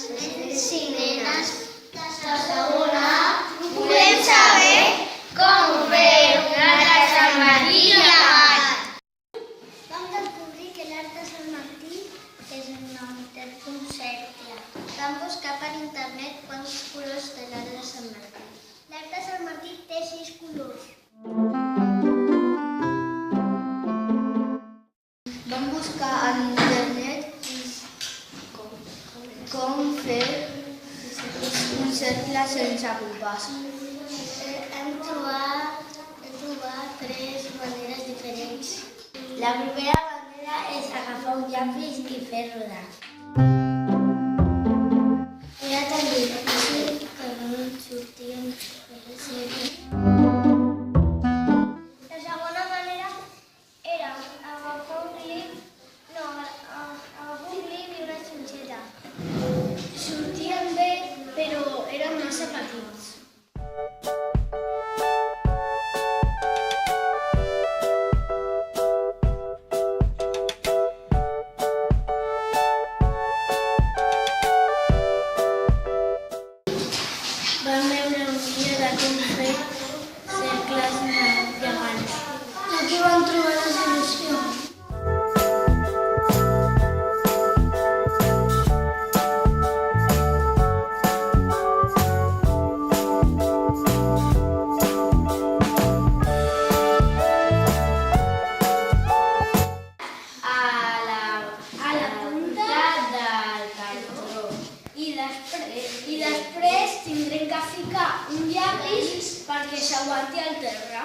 Sí, nenes. La segona, volem saber com fer un arc de Sant Martí legal. Vam descobrir que l'arc de Sant Martí és un nom d'un cercle. Vam buscar per internet quants colors té l'arc de Sant Martí. L'arc de Sant Martí té 6 colors. Vam buscar a internet com fer un cercle sense compàs. Hem trobat 3 maneres diferents. La primera manera és agafar un llapis i fer rodar. Era tan difícil que no ens sortíem per cercle. La segona manera era agafar un clip i una xinxeta. Sortien bé, però eren massa petits. Vam veure un vídeo de com fer cercles gegants. Aquí vam trobar la solució. A la punta del cartró. I després tindrem que ficar un llapis perquè s'aguanti al terra.